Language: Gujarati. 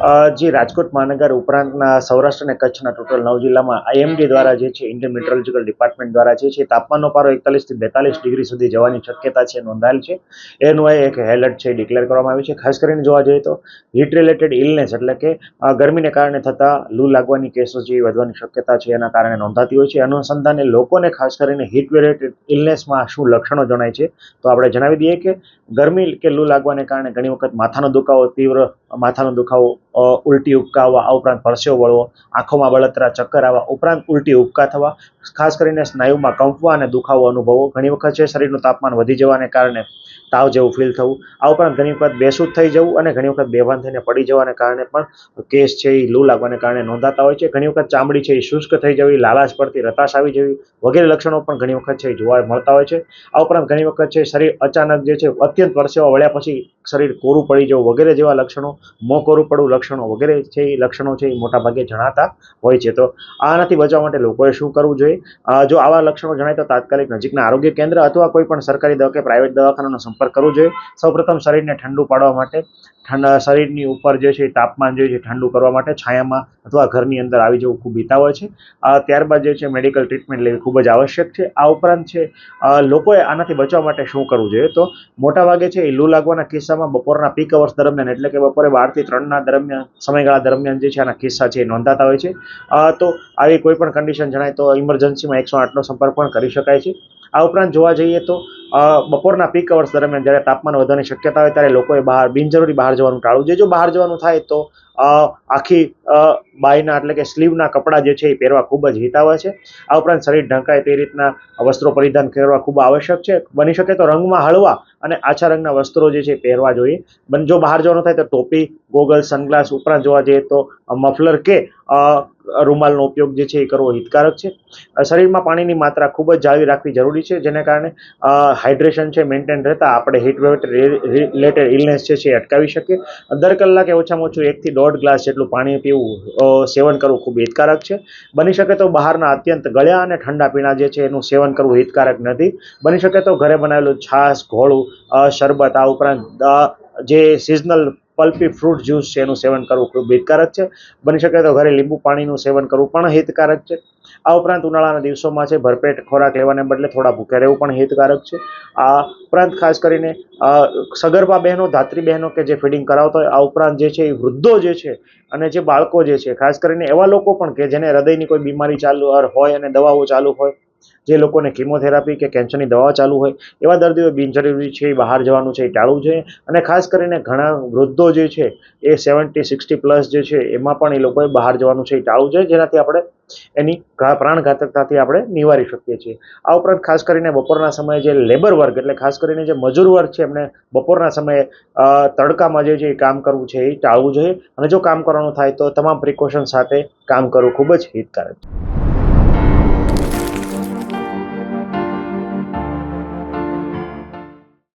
જે રાજકોટ મહાનગર ઉપરાંતના સૌરાષ્ટ્ર અને કચ્છના ટોટલ 9 જિલ્લામાં આઈએમડી દ્વારા જે છે ઇન્ડિયન મેટ્રોલોજીકલ ડિપાર્ટમેન્ટ દ્વારા જે છે તાપમાનનો પારો 41 થી 42 ડિગ્રી સુધી જવાની શક્યતા છે નોંધાયેલ છે. એનું એક એલર્ટ છે ડિક્લેર કરવામાં આવ્યું છે. ખાસ કરીને જોવા જઈએ તો હીટ રિલેટેડ ઇલનેસ એટલે કે ગરમીને કારણે થતા લૂ લાગવાની કેસો જે વધવાની શક્યતા છે એના કારણે નોંધાતી હોય છે. અનુસંધાને લોકોને ખાસ કરીને હીટ રિલેટેડ ઇલનેસમાં શું લક્ષણો જણાય છે તો આપણે જણાવી દઈએ કે ગરમી કે લૂ લાગવાને કારણે ઘણી વખત માથાનો દુખાવો, તીવ્ર માથાનો દુખાવો, ઉલટી ઉબકા આવવા, આ ઉપરાંત પરસેવો વળવો, આંખોમાં બળતરા, ચક્કર આવવા, ઉપરાંત ઉલટી ઉબકા થવા, ખાસ કરીને સ્નાયુમાં કંપવા અને દુખાવો અનુભવો, ઘણી વખત છે શરીરનું તાપમાન વધી જવાને કારણે તાવ જેવું ફીલ થવું, આ ઉપરાંત ઘણી વખત બેસૂદ થઈ જવું અને ઘણી વખત બેભાન થઈને પડી જવાને કારણે પણ કેસ છે એ લૂ લાગવાને કારણે નોંધાતા હોય છે. ઘણી વખત ચામડી છે એ શુષ્ક થઈ જવી, લાલાશ પડતી, રતાશ આવી જવી વગેરે લક્ષણો પણ ઘણી વખત છે એ જોવા મળતા હોય છે. આ ઉપરાંત ઘણી વખત છે શરીર અચાનક જે છે અત્યંત પરસેવા વળ્યા પછી શરીર કોરું પડી જવું વગેરે જેવા લક્ષણો, મોં કોરું પડવું લક્ષણો વગેરે છે એ લક્ષણો છે એ મોટાભાગે જણાતા હોય છે. તો આનાથી બચવા માટે લોકોએ શું કરવું જોઈએ? જો આવા લક્ષણો જણાય તો તાત્કાલિક નજીકના આરોગ્ય કેન્દ્ર અથવા કોઈ પણ સરકારી દવા કે પ્રાઇવેટ દવાખાનાનો સંપર્ક કરવો જોઈએ. સૌપ્રથમ શરીરને ઠંડુ પાડવા માટે શરીરની ઉપર જે છે તાપમાન જે છે ઠંડુ કરવા માટે છાયામાં અથવા ઘરની અંદર આવી જવું ખૂબ હિતાવહ છે. ત્યારબાદ જે છે મેડિકલ ટ્રીટમેન્ટ લેવી ખૂબ જ આવશ્યક છે. આ ઉપરાંત છે લોકોએ આનાથી બચવા માટે શું કરવું જોઈએ? તો મોટાભાગે છે એ લૂ લાગવાના કિસ્સામાં બપોરના પીક અવર્સ દરમિયાન એટલે કે બપોરે 12 થી 3ના દરમિયાન સમયગાળા દરમિયાન જે છે આના કિસ્સા છે એ નોંધાતા હોય છે. તો આવી કોઈ પણ કન્ડિશન જણાય તો ઇમરજન્સીમાં 108નો સંપર્ક પણ કરી શકાય છે. આ ઉપરાંત જોવા જઈએ તો બપોરના પીક અવર્સ દરમિયાન જ્યારે તાપમાન વધવાની શક્યતા હોય ત્યારે લોકોએ બિનજરૂરી બહાર જવાનું ટાળવું જોઈએ. જો બહાર જવાનું થાય તો આખી બાયના એટલે કે સ્લીવના કપડાં જે છે એ પહેરવા ખૂબ જ હિતાવહ છે. આ ઉપરાંત શરીર ઢંકાય તે રીતના વસ્ત્રો પરિધાન કરવા ખૂબ આવશ્યક છે. બની શકે તો રંગમાં હળવા અને આછા રંગના વસ્ત્રો જે છે પહેરવા જોઈએ. જો બહાર જવાનું થાય તો ટોપી, ગોગલ, સનગ્લાસ ઉપરાંત જોવા જઈએ તો મફલર કે રૂમાલનો ઉપયોગ જે છે એ કરવો હિતકારક છે. શરીરમાં પાણીની માત્રા ખૂબ જ જાળવી રાખવી જરૂરી છે, જેને કારણે હાઇડ્રેશન છે મેન્ટેન રહેતા આપણે હીટ રિલેટેડ ઇલનેસ છે એ અટકાવી શકીએ. દર કલાકે ઓછામાં ઓછું 1 થી 1.5 ગ્લાસ જેટલું પાણી પીવું, સેવન કરવું ખૂબ હિતકારક છે. બની શકે તો બહારના અત્યંત ગળ્યા અને ઠંડા પીણા જે છે એનું સેવન કરવું હિતકારક નથી. બની શકે તો ઘરે બનાવેલું છાશ, ઘોળું, શરબત, આ ઉપરાંત જે સિઝનલ પલ્પી ફ્રૂટ જ્યુસ છે એનું સેવન કરવું ખૂબ હિતકારક છે. બની શકે તો ઘરે લીંબુ પાણીનું સેવન કરવું પણ હિતકારક છે. આ ઉપરાંત ઉનાળાના દિવસોમાં છે ભરપેટ ખોરાક લેવાને બદલે થોડા ભૂખ્યા રહેવું પણ હિતકારક છે. આ ઉપરાંત ખાસ કરીને સગર્ભા બહેનો, ધાત્રી બહેનો કે જે ફીડિંગ કરાવતા હોય, આ ઉપરાંત જે છે એ વૃદ્ધો જે છે અને જે બાળકો જે છે, ખાસ કરીને એવા લોકો પણ કે જેને હૃદયની કોઈ બીમારી ચાલુ હોય અને દવાઓ ચાલુ હોય, જે લોકોને કિમોથેરાપી કે કેન્સરની દવાઓ ચાલુ હોય, એવા દર્દીઓ બિનજરૂરી છે બહાર જવાનું છે એ ટાળવું જોઈએ. અને ખાસ કરીને ઘણા વૃદ્ધો જે છે એ 70-60+ જે છે એમાં પણ એ લોકોએ બહાર જવાનું છે એ ટાળવું જોઈએ, જેનાથી આપણે એની પ્રાણઘાતકતાથી આપણે નિવારી શકીએ છીએ. આ ઉપરાંત ખાસ કરીને બપોરના સમયે જે લેબર વર્ગ એટલે ખાસ કરીને જે મજૂર વર્ગ છે એમને બપોરના સમયે તડકામાં જે છે એ કામ કરવું છે એ ટાળવું જોઈએ. અને જો કામ કરવાનું થાય તો તમામ પ્રિકોશન સાથે કામ કરવું ખૂબ જ હિતકારક છે.